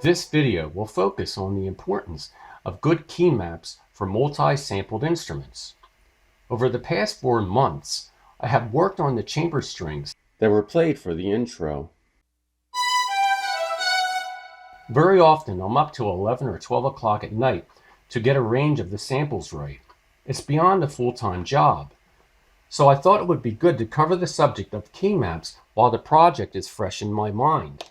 This video will focus on the importance of good key maps for multi-sampled instruments. Over the past 4 months, I have worked on the chamber strings that were played for the intro. Very often I'm up to 11 or 12 o'clock at night to get a range of the samples right. It's beyond a full-time job. So I thought it would be good to cover the subject of key maps while the project is fresh in my mind.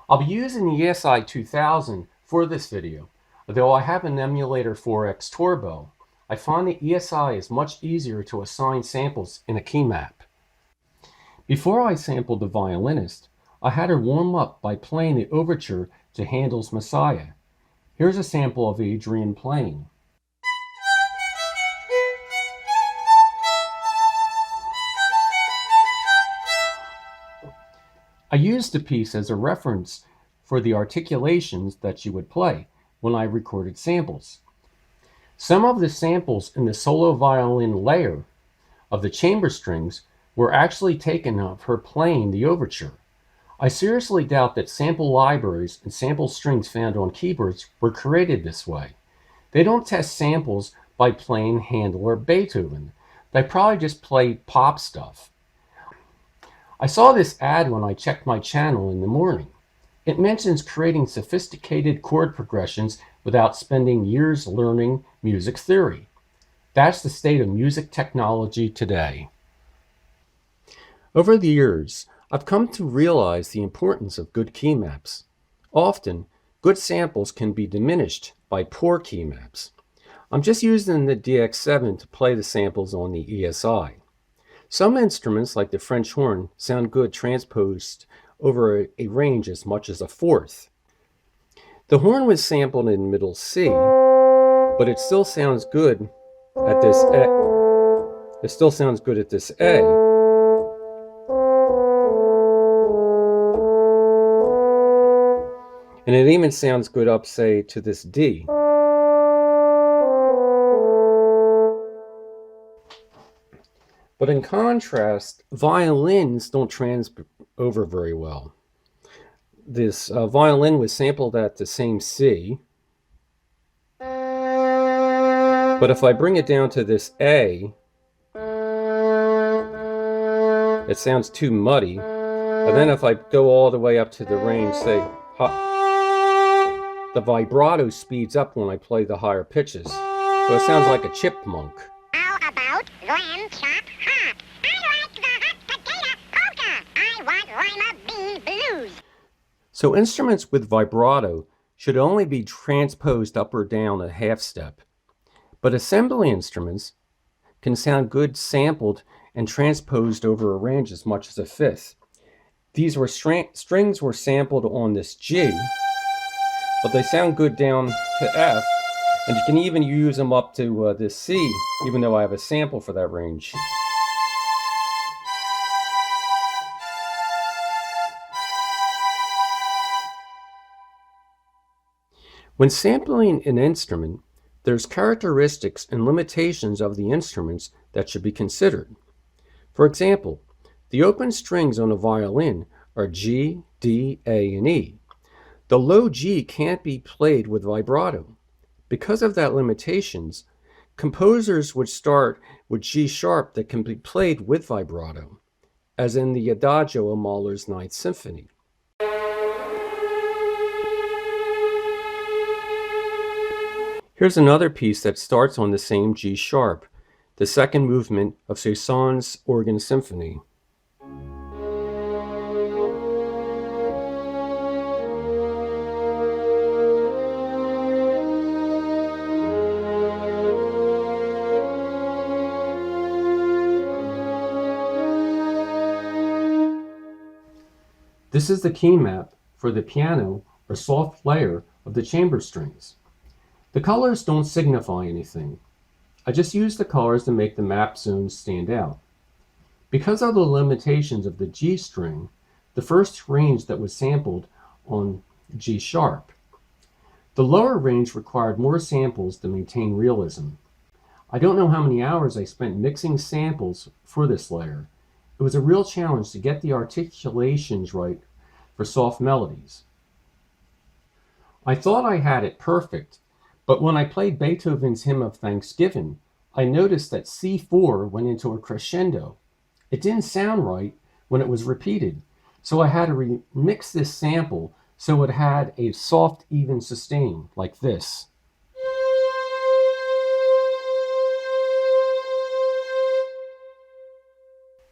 I'll be using the ESI 2000 for this video. Though I have an emulator 4X Turbo, I find the ESI is much easier to assign samples in a key map. Before I sampled The Violinist, I had her warm up by playing the overture to Handel's Messiah. Here's a sample of Adrian playing. I used the piece as a reference for the articulations that she would play when I recorded samples. Some of the samples in the solo violin layer of the chamber strings were actually taken of her playing the overture. I seriously doubt that sample libraries and sample strings found on keyboards were created this way. They don't test samples by playing Handel or Beethoven. They probably just play pop stuff. I saw this ad when I checked my channel in the morning. It mentions creating sophisticated chord progressions without spending years learning music theory. That's the state of music technology today. Over the years, I've come to realize the importance of good key maps. Often, good samples can be diminished by poor key maps. I'm just using the DX7 to play the samples on the ESI. Some instruments, like the French horn, sound good transposed over a range as much as a fourth. The horn was sampled in middle C, but it still sounds good at this A. It still sounds good at this A. And it even sounds good up, say, to this D. But in contrast, violins don't transpose over very well. This violin was sampled at the same C. But if I bring it down to this A, it sounds too muddy. And then if I go all the way up to the range, say, the vibrato speeds up when I play the higher pitches. So it sounds like a chipmunk. How about lamb chop hot? I like the hot potato polka. I want lima bean blues. So instruments with vibrato should only be transposed up or down a half step. But assembly instruments can sound good sampled and transposed over a range as much as a fifth. These were strings were sampled on this G, but they sound good down to F, and you can even use them up to this C, even though I have a sample for that range. When sampling an instrument, there's characteristics and limitations of the instruments that should be considered. For example, the open strings on a violin are G, D, A, and E. The low G can't be played with vibrato. Because of that limitations, composers would start with G sharp that can be played with vibrato, as in the Adagio of Mahler's Ninth Symphony. Here's another piece that starts on the same G sharp, the second movement of Saint-Saëns' Organ Symphony. This is the key map for the piano or soft layer of the chamber strings. The colors don't signify anything. I just use the colors to make the map zones stand out. Because of the limitations of the G string, the first range that was sampled on G sharp. The lower range required more samples to maintain realism. I don't know how many hours I spent mixing samples for this layer. It was a real challenge to get the articulations right for soft melodies. I thought I had it perfect, but when I played Beethoven's Hymn of Thanksgiving, I noticed that C4 went into a crescendo. It didn't sound right when it was repeated, so I had to remix this sample so it had a soft, even sustain, like this.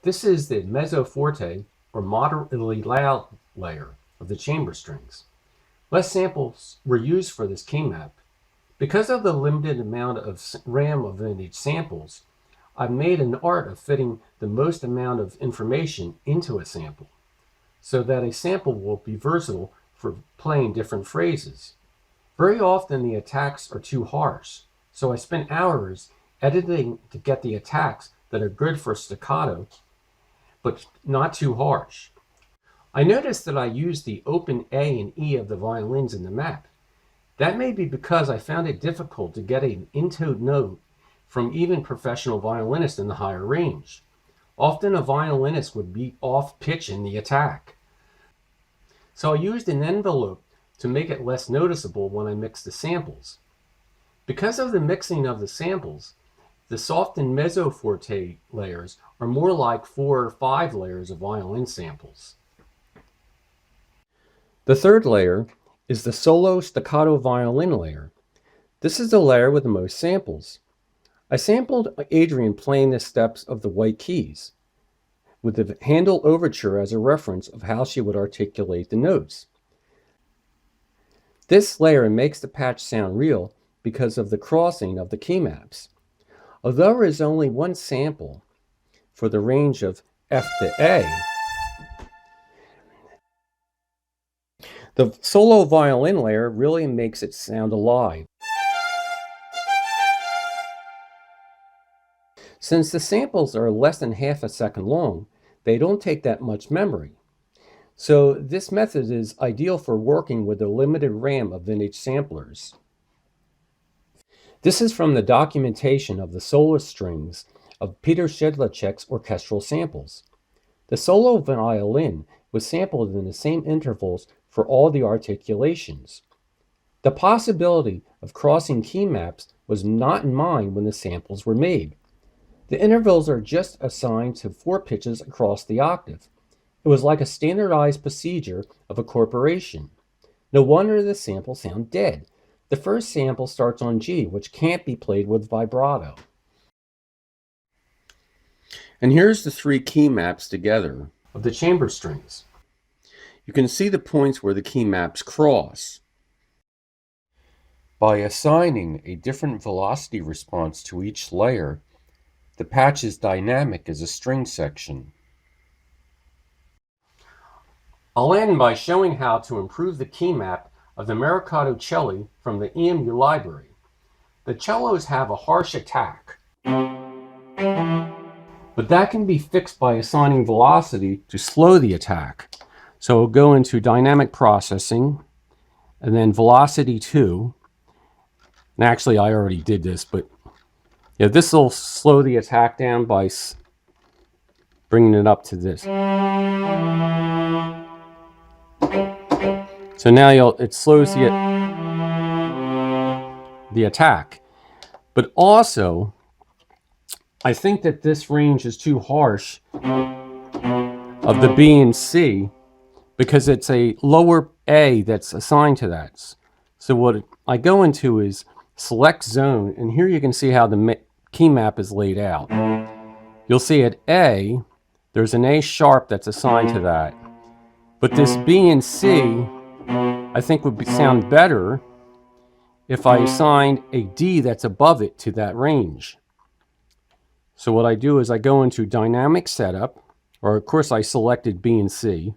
This is the mezzo forte, or moderately loud layer of the chamber strings. Less samples were used for this Keymap. Because of the limited amount of RAM of vintage samples, I've made an art of fitting the most amount of information into a sample, so that a sample will be versatile for playing different phrases. Very often the attacks are too harsh, so I spent hours editing to get the attacks that are good for staccato, but not too harsh. I noticed that I used the open A and E of the violins in the map. That may be because I found it difficult to get an intoned note from even professional violinists in the higher range. Often a violinist would be off pitch in the attack. So I used an envelope to make it less noticeable when I mixed the samples. Because of the mixing of the samples, the soft and mezzo forte layers are more like 4 or 5 layers of violin samples. The third layer is the solo staccato violin layer. This is the layer with the most samples. I sampled Adrian playing the steps of the white keys, with the Handel overture as a reference of how she would articulate the notes. This layer makes the patch sound real because of the crossing of the keymaps. Although there is only one sample for the range of F to A, the solo violin layer really makes it sound alive. Since the samples are less than half a second long, they don't take that much memory. So this method is ideal for working with the limited RAM of vintage samplers. This is from the documentation of the solo strings of Peter Sedlacek's orchestral samples. The solo violin was sampled in the same intervals for all the articulations. The possibility of crossing key maps was not in mind when the samples were made. The intervals are just assigned to 4 pitches across the octave. It was like a standardized procedure of a corporation. No wonder the samples sound dead. The first sample starts on G, which can't be played with vibrato. And here's the 3 key maps together of the chamber strings. You can see the points where the key maps cross. By assigning a different velocity response to each layer, the patch is dynamic as a string section. I'll end by showing how to improve the key map of the Maricato cello from the EMU library. The cellos have a harsh attack, but that can be fixed by assigning velocity to slow the attack. So we'll go into dynamic processing and then velocity 2. And actually I already did this, but yeah, this will slow the attack down by bringing it up to this. So now it slows the attack. But also, I think that this range is too harsh of the B and C because it's a lower A that's assigned to that. So what I go into is select zone, and here you can see how the key map is laid out. You'll see at A, there's an A sharp that's assigned to that. But this B and C, I think would sound better if I assigned a D that's above it to that range. So what I do is I go into dynamic setup, or of course I selected B and C.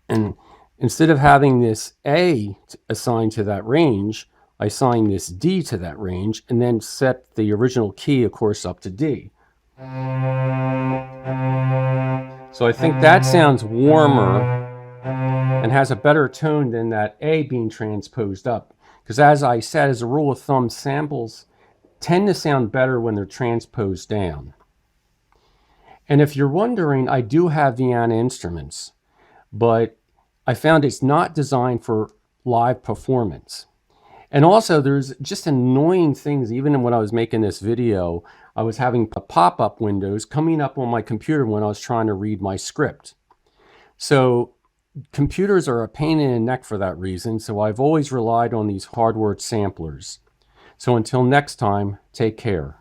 And instead of having this A assigned to that range, I assign this D to that range and then set the original key, of course, up to D. So I think that sounds warmer and has a better tone than that A being transposed up. Because as I said, as a rule of thumb, samples tend to sound better when they're transposed down. And if you're wondering, I do have Vienna instruments. but I found it's not designed for live performance. And also there's just annoying things. Even when I was making this video, I was having pop-up windows coming up on my computer when I was trying to read my script. So computers are a pain in the neck for that reason. So I've always relied on these hardware samplers. So until next time, take care.